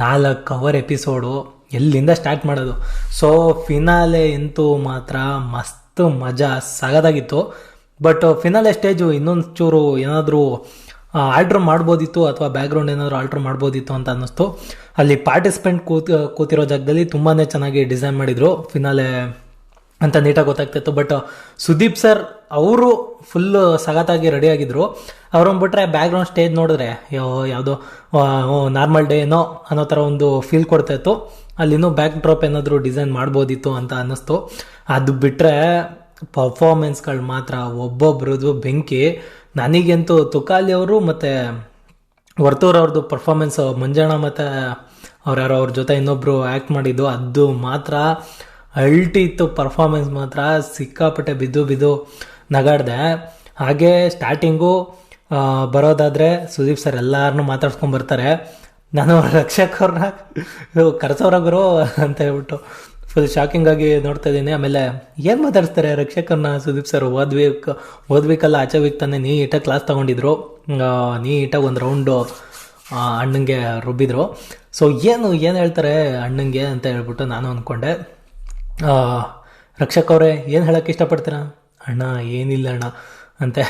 4 hour episode, ಎಲ್ಲಿಂದ start ಮಾಡೋದು. So finale ಅಂತೂ ಮಾತ್ರ ಮಸ್ತ್ ಮಜಾ ಸಗದಾಗಿತ್ತು. ಬಟ್ ಫಿನಾಲೆ ಸ್ಟೇಜು ಇನ್ನೊಂದು ಚೂರು ಏನಾದರೂ ಆಲ್ಟ್ರ್ ಮಾಡ್ಬೋದಿತ್ತು, ಅಥವಾ ಬ್ಯಾಕ್ಗ್ರೌಂಡ್ ಏನಾದರೂ ಆಲ್ಟ್ರ್ ಮಾಡ್ಬೋದಿತ್ತು ಅಂತ ಅನ್ನಿಸ್ತು. ಅಲ್ಲಿ ಪಾರ್ಟಿಸಿಪೆಂಟ್ ಕೂತಿರೋ ಜಾಗದಲ್ಲಿ ತುಂಬಾ ಚೆನ್ನಾಗಿ ಡಿಸೈನ್ ಮಾಡಿದರು ಫಿನಾಲೆ ಅಂತ ನೀಟಾಗಿ ಗೊತ್ತಾಗ್ತಿತ್ತು. ಬಟ್ ಸುದೀಪ್ ಸರ್ ಅವರು ಫುಲ್ಲು ಸಗತ್ತಾಗಿ ರೆಡಿಯಾಗಿದ್ದರು. ಅವ್ರನ್ನ ಬಿಟ್ಟರೆ ಬ್ಯಾಕ್ಗ್ರೌಂಡ್ ಸ್ಟೇಜ್ ನೋಡಿದ್ರೆ ಯಾವುದೋ ನಾರ್ಮಲ್ ಡೇ ಏನೋ ಅನ್ನೋ ಥರ ಒಂದು ಫೀಲ್ ಕೊಡ್ತಾಯಿತ್ತು. ಅಲ್ಲಿನೂ ಬ್ಯಾಕ್ ಡ್ರಾಪ್ ಏನಾದರೂ ಡಿಸೈನ್ ಮಾಡ್ಬೋದಿತ್ತು ಅಂತ ಅನ್ನಿಸ್ತು. ಅದು ಬಿಟ್ಟರೆ ಪರ್ಫಾರ್ಮೆನ್ಸ್ಗಳು ಮಾತ್ರ ಒಬ್ಬೊಬ್ರದ್ದು ಬೆಂಕಿ. ನನಗಂತೂ ತುಕಾಲಿ ಅವರು ಮತ್ತು ವರ್ತೂರ್ ಅವ್ರದ್ದು ಪರ್ಫಾರ್ಮೆನ್ಸ್, ಮಂಜಣ್ಣ ಮತ್ತು ಯಾರೋ ಅವ್ರ ಜೊತೆ ಇನ್ನೊಬ್ಬರು ಆ್ಯಕ್ಟ್ ಮಾಡಿದ್ದು, ಅದು ಮಾತ್ರ ಅಲ್ಟಿ ಇತ್ತು. ಪರ್ಫಾರ್ಮೆನ್ಸ್ ಮಾತ್ರ ಸಿಕ್ಕಾಪಟ್ಟೆ ಬಿದ್ದು ನಗಾಡ್ದೆ. ಹಾಗೆ ಸ್ಟಾರ್ಟಿಂಗು ಬರೋದಾದರೆ ಸುದೀಪ್ ಸರ್ ಎಲ್ಲರನ್ನೂ ಮಾತಾಡ್ಸ್ಕೊಂಡು ಬರ್ತಾರೆ. ನಾನು ರಕ್ಷಕ್ ಅವ್ರನ್ನ ಕರೆಸೋರ ಗುರು ಅಂತ ಹೇಳ್ಬಿಟ್ಟು ಫುಲ್ ಶಾಕಿಂಗ್ ಆಗಿ ನೋಡ್ತಾ ಇದ್ದೀನಿ. ಆಮೇಲೆ ಏನು ಮಾತಾಡಿಸ್ತಾರೆ ರಕ್ಷಕರನ್ನ ಸುದೀಪ್ ಸರ್? ಓದ್ಬೇಕಲ್ಲ, ಆಚೆ ವೀಕ್ ತಾನೆ ನೀಟಾಗಿ ಕ್ಲಾಸ್ ತೊಗೊಂಡಿದ್ರು, ನೀಟಾಗಿ ಒಂದು ರೌಂಡು ಅಣ್ಣಂಗೆ ರುಬ್ಬಿದ್ರು. ಸೊ ಏನು ಹೇಳ್ತಾರೆ ಅಣ್ಣಂಗೆ ಅಂತ ಹೇಳ್ಬಿಟ್ಟು ನಾನು ಅಂದ್ಕೊಂಡೆ. ರಕ್ಷಕ್ ಅವರೇ ಏನು ಹೇಳೋಕ್ಕೆ ಇಷ್ಟಪಡ್ತೀರಾ? ಅಣ್ಣ ಏನಿಲ್ಲ ಅಣ್ಣ ಅಂತೆ.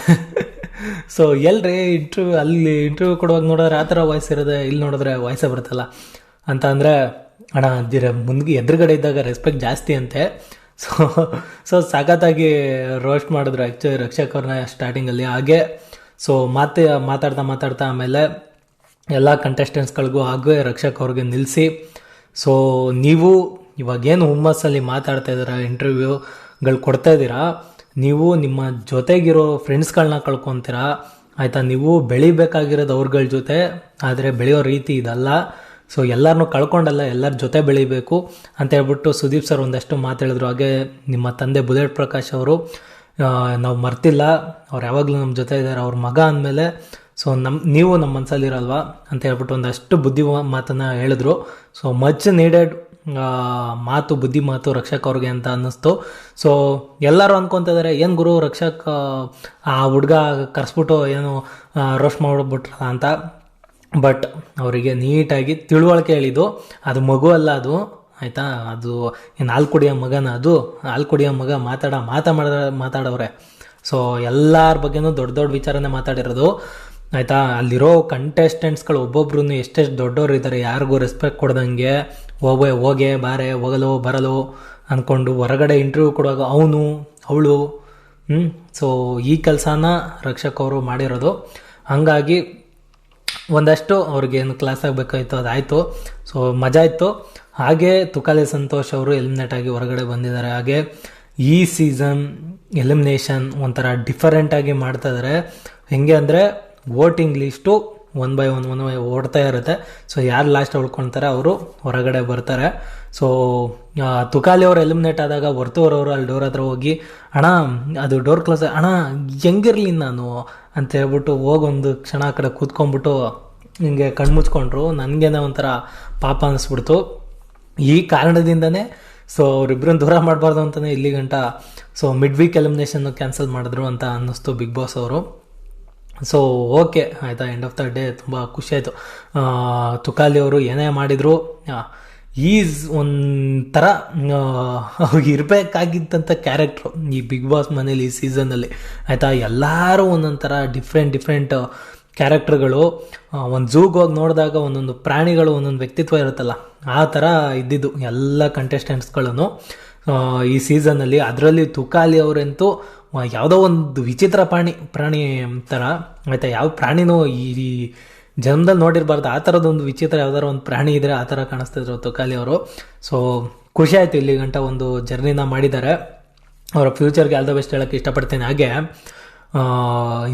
ಸೊ ಎಲ್ರಿ ಅಲ್ಲಿ ಇಂಟರ್ವ್ಯೂ ಕೊಡುವಾಗ ನೋಡಿದ್ರೆ ಆ ಥರ ವಾಯ್ಸ್ ಇರೋದೆ, ಇಲ್ಲಿ ನೋಡಿದ್ರೆ ವಾಯ್ಸೇ ಬರುತ್ತಲ್ಲ ಅಂತ ಅಂದರೆ, ಅಣ್ಣ ಮುಂದೆ ಎದುರುಗಡೆ ಇದ್ದಾಗ ರೆಸ್ಪೆಕ್ಟ್ ಜಾಸ್ತಿ ಅಂತೆ. ಸೊ ಸಖತ್ತಾಗಿ ರೋಸ್ಟ್ ಮಾಡಿದ್ರು ಆ್ಯಕ್ಚುಲಿ ರಕ್ಷಕ್ ಅವ್ರನ್ನ ಸ್ಟಾರ್ಟಿಂಗಲ್ಲಿ. ಹಾಗೆ ಸೊ ಮಾತಾಡ್ತಾ ಆಮೇಲೆ ಎಲ್ಲ ಕಂಟೆಸ್ಟೆಂಟ್ಸ್ಗಳಿಗೂ ಹಾಗೆ ರಕ್ಷಕ್ ಅವ್ರಿಗೆ ನಿಲ್ಲಿಸಿ, ಸೊ ನೀವು ಇವಾಗೇನು ಹುಮ್ಮಸ್ಸಲ್ಲಿ ಮಾತಾಡ್ತಾ ಇದ್ದೀರಾ, ಇಂಟರ್ವ್ಯೂಗಳು ಕೊಡ್ತಾ ಇದ್ದೀರಾ, ನೀವು ನಿಮ್ಮ ಜೊತೆಗಿರೋ ಫ್ರೆಂಡ್ಸ್ಗಳನ್ನ ಕಳ್ಕೊತೀರಾ ಆಯಿತಾ. ನೀವು ಬೆಳಿಬೇಕಾಗಿರೋದು ಅವ್ರಗಳ ಜೊತೆ, ಆದರೆ ಬೆಳೆಯೋ ರೀತಿ ಇದಲ್ಲ. ಸೊ ಎಲ್ಲರನ್ನೂ ಕಳ್ಕೊಂಡಲ್ಲ, ಎಲ್ಲರ ಜೊತೆ ಬೆಳಿಬೇಕು ಅಂತ ಹೇಳ್ಬಿಟ್ಟು ಸುದೀಪ್ ಸರ್ ಒಂದಷ್ಟು ಮಾತಾಡಿದ್ರು. ಹಾಗೆ ನಿಮ್ಮ ತಂದೆ ಬುಲೆಟ್ ಪ್ರಕಾಶ್ ಅವರು, ನಾವು ಮರ್ತಿಲ್ಲ, ಅವ್ರು ಯಾವಾಗಲೂ ನಮ್ಮ ಜೊತೆ ಇದ್ದಾರೆ, ಅವ್ರ ಮಗ ಅಂದಮೇಲೆ ಸೊ ನೀವು ನಮ್ಮ ಮನಸ್ಸಲ್ಲಿರಲ್ವಾ ಅಂತ ಹೇಳ್ಬಿಟ್ಟು ಒಂದಷ್ಟು ಬುದ್ಧಿ ಮಾತನ್ನು ಹೇಳಿದ್ರು. ಸೊ ಮಚ್ ನೀಡೆಡ್ ಬುದ್ಧಿ ಮಾತು ರಕ್ಷಕ್ ಅವ್ರಿಗೆ ಅಂತ ಅನ್ನಿಸ್ತು. ಸೊ ಎಲ್ಲರೂ ಅಂದ್ಕೊತಿದ್ದಾರೆ ಏನು ಗುರು ರಕ್ಷಕ್ ಆ ಹುಡುಗ ಕರೆಸ್ಬಿಟ್ಟು ಏನು ರೋಸ್ಟ್ ಮಾಡಿಬಿಟ್ರ ಅಂತ. ಬಟ್ ಅವರಿಗೆ ನೀಟಾಗಿ ತಿಳುವಳಿಕೆ ಹೇಳಿದ್ದು, ಅದು ಮಗು ಅಲ್ಲ ಅದು ಆಯಿತಾ, ಅದು ಏನು ಹಾಲು ಕುಡಿಯೋ ಮಗನ, ಅದು ಹಾಲು ಕುಡಿಯೋ ಮಗ ಮಾತಾಡೋರೆ. ಸೊ ಎಲ್ಲರ ಬಗ್ಗೆನೂ ದೊಡ್ಡ ವಿಚಾರನೇ ಮಾತಾಡಿರೋದು ಆಯಿತಾ. ಅಲ್ಲಿರೋ ಕಂಟೆಸ್ಟೆಂಟ್ಸ್ಗಳು ಒಬ್ಬೊಬ್ರು ಎಷ್ಟೆಷ್ಟು ದೊಡ್ಡವ್ರು ಇದ್ದಾರೆ, ಯಾರಿಗೂ ರೆಸ್ಪೆಕ್ಟ್ ಕೊಡ್ದಂಗೆ ಹೋಗೆ ಬಾರೆ ಬರಲು ಅಂದ್ಕೊಂಡು ಹೊರಗಡೆ ಇಂಟರ್ವ್ಯೂ ಕೊಡುವಾಗ ಅವಳು ಸೊ ಈ ಕೆಲಸನ ರಕ್ಷಕ್ ಅವರು ಮಾಡಿರೋದು. ಹಾಗಾಗಿ ಒಂದಷ್ಟು ಅವ್ರಿಗೇನು ಕ್ಲಾಸ್ ಆಗಬೇಕಾಯ್ತು ಅದಾಯಿತು. ಸೊ ಮಜಾ ಇತ್ತು. ಹಾಗೆ ತುಕಾಲಿ ಸಂತೋಷ್ ಅವರು ಎಲಿಮಿನೇಟ್ ಆಗಿ ಹೊರಗಡೆ ಬಂದಿದ್ದಾರೆ. ಹಾಗೆ ಈ ಸೀಸನ್ ಎಲಿಮಿನೇಷನ್ ಒಂಥರ ಡಿಫರೆಂಟಾಗಿ ಮಾಡ್ತಾ ಇದ್ದಾರೆ. ಹೆಂಗೆ ಅಂದರೆ ವೋಟಿಂಗ್ ಲಿಸ್ಟು 1 by 1 ಓಡ್ತಾ ಇರುತ್ತೆ. ಸೊ ಯಾರು ಲಾಸ್ಟ್ ಉಳ್ಕೊಳ್ತಾರೆ ಅವರು ಹೊರಗಡೆ ಬರ್ತಾರೆ. ಸೊ ತುಕಾಲಿ ಅವರು ಎಲಿಮಿನೇಟ್ ಆದಾಗ ವರ್ತೂರವರು ಅಲ್ಲಿ ಡೋರ್ ಹತ್ರ ಹೋಗಿ, ಅಣ್ಣ ಅದು ಡೋರ್ ಕ್ಲೋಸ್, ಅಣ್ಣ ಹೆಂಗಿರಲಿ ನಾನು ಅಂತ ಹೇಳ್ಬಿಟ್ಟು ಹೋಗೊಂದು ಕ್ಷಣ ಆ ಕಡೆ ಕೂತ್ಕೊಂಡ್ಬಿಟ್ಟು ಹಿಂಗೆ ಕಣ್ಮುಚ್ಕೊಂಡ್ರು. ನನಗೇನೆ ಒಂಥರ ಪಾಪ ಅನ್ನಿಸ್ಬಿಡ್ತು. ಈ ಕಾರಣದಿಂದನೇ ಸೊ ಅವರಿಬ್ಬರನ್ನ ದೂರ ಮಾಡಬಾರ್ದು ಅಂತಲೇ ಇಲ್ಲಿ ಗಂಟ ಸೊ ಮಿಡ್ ವೀಕ್ ಎಲಿಮಿನೇಷನ್ನು ಕ್ಯಾನ್ಸಲ್ ಮಾಡಿದ್ರು ಅಂತ ಅನ್ನಿಸ್ತು ಬಿಗ್ ಬಾಸ್ ಅವರು. ಸೊ ಓಕೆ ಆಯಿತಾ, ಎಂಡ್ ಆಫ್ ದ ಡೇ ತುಂಬ ಖುಷಿಯಾಯಿತು. ತುಕಾಲಿ ಅವರು ಏನೇ ಮಾಡಿದರು ಈಸ್ ಒಂಥರ ಅವ್ರಿಗೆ ಇರಬೇಕಾಗಿದ್ದಂಥ ಕ್ಯಾರೆಕ್ಟ್ರು ಈ ಬಿಗ್ ಬಾಸ್ ಮನೇಲಿ ಈ ಸೀಸನ್ನಲ್ಲಿ ಆಯಿತಾ. ಎಲ್ಲರೂ ಒಂದೊಂಥರ ಡಿಫ್ರೆಂಟ್ ಕ್ಯಾರೆಕ್ಟರ್ಗಳು. ಒಂದು ಝೂಗೆ ಹೋಗಿ ನೋಡಿದಾಗ ಒಂದೊಂದು ಪ್ರಾಣಿಗಳು ಒಂದೊಂದು ವ್ಯಕ್ತಿತ್ವ ಇರುತ್ತಲ್ಲ, ಆ ಥರ ಇದ್ದಿದ್ದು ಎಲ್ಲ ಕಂಟೆಸ್ಟೆಂಟ್ಸ್ಗಳನ್ನು ಈ ಸೀಸನ್ನಲ್ಲಿ. ಅದರಲ್ಲಿ ತುಕಾಲಿ ಅವರಂತೂ ಯಾವುದೋ ಒಂದು ವಿಚಿತ್ರ ಪ್ರಾಣಿ ಥರ ಆಯಿತಾ. ಯಾವ ಪ್ರಾಣಿನೂ ಈ ಜನ್ಮದಲ್ಲಿ ನೋಡಿರಬಾರ್ದು ಆ ಥರದೊಂದು ವಿಚಿತ್ರ ಯಾವ್ದಾರು ಒಂದು ಪ್ರಾಣಿ ಇದ್ದರೆ ಆ ಥರ ಕಾಣಿಸ್ತಿದ್ರು ತುಕಾಲಿ ಅವರು. ಸೊ ಖುಷಿ ಆಯಿತು, ಇಲ್ಲಿ ಗಂಟ ಒಂದು ಜರ್ನಿನ ಮಾಡಿದ್ದಾರೆ. ಅವರ ಫ್ಯೂಚರ್ಗೆ ಆಲ್ ದ ಬೆಸ್ಟ್ ಹೇಳೋಕ್ಕೆ ಇಷ್ಟಪಡ್ತೀನಿ. ಹಾಗೆ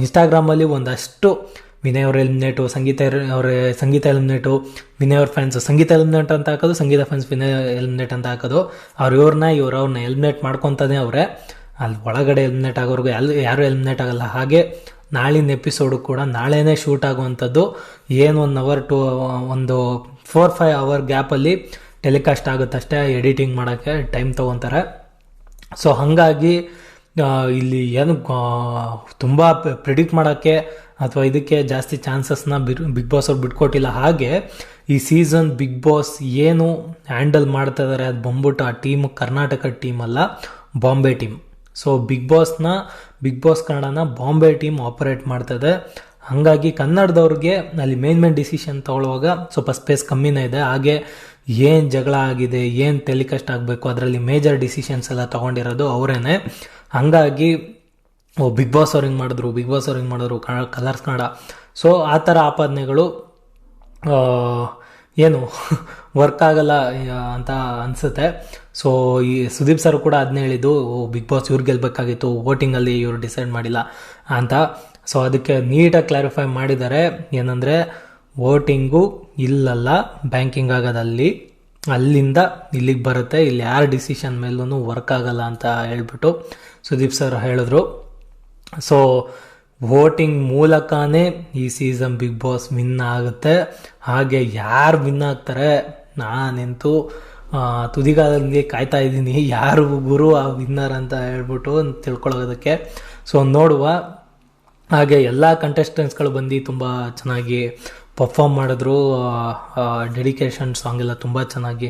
ಇನ್ಸ್ಟಾಗ್ರಾಮಲ್ಲಿ ಒಂದಷ್ಟು ವಿನಯ್ ಅವ್ರ ಎಲಿಮಿನೇಟು, ಸಂಗೀತ ಎಲಿಮಿನೇಟು, ವಿನಯ್ ಅವ್ರ ಫ್ಯಾನ್ಸು ಸಂಗೀತ ಎಲಿಮಿನೇಟ್ ಅಂತ ಹಾಕೋದು, ಸಂಗೀತ ಫ್ಯಾನ್ಸ್ ವಿನಯ್ ಎಲಿಮಿನೇಟ್ ಅಂತ ಹಾಕೋದು. ಅವ್ರನ್ನ ಎಲಿಮಿನೇಟ್ ಮಾಡ್ಕೊತಾನೆ ಅವರೇ. ಅಲ್ಲಿ ಒಳಗಡೆ ಎಲಿಮಿನೇಟ್ ಆಗೋರ್ಗು ಯಾರೂ ಎಲಿಮಿನೇಟ್ ಆಗಲ್ಲ. ಹಾಗೆ ನಾಳಿನ ಎಪಿಸೋಡು ಕೂಡ ನಾಳೆನೇ ಶೂಟ್ ಆಗುವಂಥದ್ದು. ಏನು 1 hour ಒಂದು 4-5 hour ಗ್ಯಾಪಲ್ಲಿ ಟೆಲಿಕಾಸ್ಟ್ ಆಗುತ್ತಷ್ಟೇ. ಎಡಿಟಿಂಗ್ ಮಾಡೋಕ್ಕೆ ಟೈಮ್ ತೊಗೊತಾರೆ. ಸೊ ಹಾಗಾಗಿ ಇಲ್ಲಿ ಏನು ತುಂಬ ಪ್ರಿಡಿಕ್ಟ್ ಮಾಡೋಕ್ಕೆ ಅಥವಾ ಇದಕ್ಕೆ ಜಾಸ್ತಿ ಚಾನ್ಸಸ್ನ ಬಿಗ್ ಬಾಸ್ ಅವ್ರು ಬಿಟ್ಕೊಟ್ಟಿಲ್ಲ. ಹಾಗೆ ಈ ಸೀಸನ್ ಬಿಗ್ ಬಾಸ್ ಏನು ಹ್ಯಾಂಡಲ್ ಮಾಡ್ತಾ ಇದ್ದಾರೆ ಅದು ಬಂದ್ಬಿಟ್ಟು ಆ ಟೀಮ್ ಕರ್ನಾಟಕ ಟೀಮ್ ಅಲ್ಲ, Bombay team. So big boss ಕನ್ನಡನ ಬಾಂಬೆ ಟೀಮ್ ಆಪರೇಟ್ ಮಾಡ್ತದೆ. ಹಾಗಾಗಿ ಕನ್ನಡದವ್ರಿಗೆ ಅಲ್ಲಿ ಮೇನ್ ಡಿಸಿಷನ್ ತೊಗೊಳ್ಳುವಾಗ ಸ್ವಲ್ಪ ಸ್ಪೇಸ್ ಕಮ್ಮಿನೇ ಇದೆ. ಹಾಗೆ ಏನು ಜಗಳ ಆಗಿದೆ, ಏನು ಟೆಲಿಕಾಸ್ಟ್ ಆಗಬೇಕು, ಅದರಲ್ಲಿ ಮೇಜರ್ ಡಿಸಿಷನ್ಸ್ ಎಲ್ಲ ತೊಗೊಂಡಿರೋದು ಅವರೇನೆ. ಹಾಗಾಗಿ ಬಿಗ್ ಬಾಸ್ ಅವ್ರು ಹಿಂಗೆ ಮಾಡಿದ್ರು ಕಲರ್ಸ್ ಕನ್ನಡ. ಸೊ ಆ ಥರ ಆಪಾದನೆಗಳು ಏನು ವರ್ಕ್ ಆಗಲ್ಲ ಅಂತ ಅನಿಸುತ್ತೆ. ಸೊ ಈ ಸುದೀಪ್ ಸರ್ ಕೂಡ ಅದನ್ನೇ ಹೇಳಿದ್ದು, ಬಿಗ್ ಬಾಸ್ ಇವ್ರು ಗೆಲ್ಲಬೇಕಾಗಿತ್ತು, ವೋಟಿಂಗಲ್ಲಿ ಇವರು ಡಿಸೈಡ್ ಮಾಡಿಲ್ಲ ಅಂತ. ಸೊ ಅದಕ್ಕೆ ನೀಟಾಗಿ ಕ್ಲಾರಿಫೈ ಮಾಡಿದ್ದಾರೆ. ಏನಂದರೆ ವೋಟಿಂಗು ಇಲ್ಲಲ್ಲ, ಬ್ಯಾಂಕಿಂಗ್ ಆಗೋದಲ್ಲಿ ಅಲ್ಲಿಂದ ಇಲ್ಲಿಗೆ ಬರುತ್ತೆ, ಇಲ್ಲಿ ಯಾರ ಡಿಸಿಷನ್ ಮೇಲೂ ವರ್ಕ್ ಆಗಲ್ಲ ಅಂತ ಹೇಳ್ಬಿಟ್ಟು ಸುದೀಪ್ ಸರ್ ಹೇಳಿದ್ರು. ಸೊ ವೋಟಿಂಗ್ ಮೂಲಕನೇ ಈ ಸೀಸನ್ ಬಿಗ್ ಬಾಸ್ ವಿನ್ ಆಗುತ್ತೆ. ಹಾಗೆ ಯಾರು ವಿನ್ ಆಗ್ತಾರೆ ನಾನೆಂತೂ ತುದಿಗಾಲಲ್ಲಿ ಕಾಯ್ತಾ ಇದ್ದೀನಿ, ಯಾರು ಗುರು ಆ ವಿನ್ನರ್ ಅಂತ ಹೇಳ್ಬಿಟ್ಟು ತಿಳ್ಕೊಳ್ಳೋದಕ್ಕೆ. ಸೊ ನೋಡುವ. ಹಾಗೆ ಎಲ್ಲ ಕಂಟೆಸ್ಟೆಂಟ್ಸ್ಗಳು ಬಂದು ತುಂಬ ಚೆನ್ನಾಗಿ ಪರ್ಫಾರ್ಮ್ ಮಾಡಿದ್ರು. ಡೆಡಿಕೇಶನ್ ಸಾಂಗ್ ಎಲ್ಲ ತುಂಬ ಚೆನ್ನಾಗಿ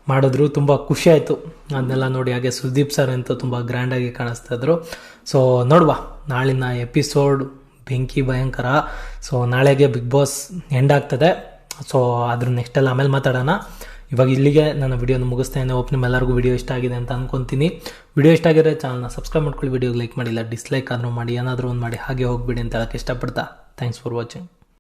ಮಾಡಿದ್ರು. ತುಂಬ ಖುಷಿ ಆಯಿತು ಅದನ್ನೆಲ್ಲ ನೋಡಿ. ಹಾಗೆ ಸುದೀಪ್ ಸರ್ ಅಂತೂ ತುಂಬ ಗ್ರ್ಯಾಂಡಾಗಿ ಕಾಣಿಸ್ತಾ ಇದ್ರು. ಸೊ ನೋಡುವ, ನಾಳಿನ ಎಪಿಸೋಡ್ ಬೆಂಕಿ ಭಯಂಕರ. ಸೊ ನಾಳೆಗೆ ಬಿಗ್ ಬಾಸ್ ಎಂಡ್ ಆಗ್ತದೆ. ಸೊ ಅದ್ರ ನೆಕ್ಸ್ಟ್ ಎಲ್ಲ ಆಮೇಲೆ ಮಾತಾಡೋಣ. ಇವಾಗ ಇಲ್ಲಿಗೆ ನನ್ನ ವಿಡಿಯೋನ ಮುಗಿಸ್ತೇನೆ. ನಿಮ್ಮೆಲ್ಲರಿಗೂ ವಿಡಿಯೋ ಇಷ್ಟ ಆಗಿದೆ ಅಂತ ಅನ್ಕೊತೀನಿ. ವಿಡಿಯೋ ಇಷ್ಟ ಆಗಿದ್ರೆ ಚಾನಲ್ನ ಸಬ್ಸ್ಕ್ರೈಬ್ ಮಾಡ್ಕೊಳ್ಳಿ, ವಿಡಿಯೋಗೆ ಲೈಕ್ ಮಾಡಿಲ್ಲ ಡಿಸ್ಲೈಕ್ ಆದರೂ ಮಾಡಿ, ಏನಾದರೂ ಒಂದು ಮಾಡಿ ಹಾಗೆ ಹೋಗ್ಬಿಡಿ ಅಂತ ಹೇಳಕ್ಕೆ ಇಷ್ಟಪಡ್ತಾ. Thanks for watching.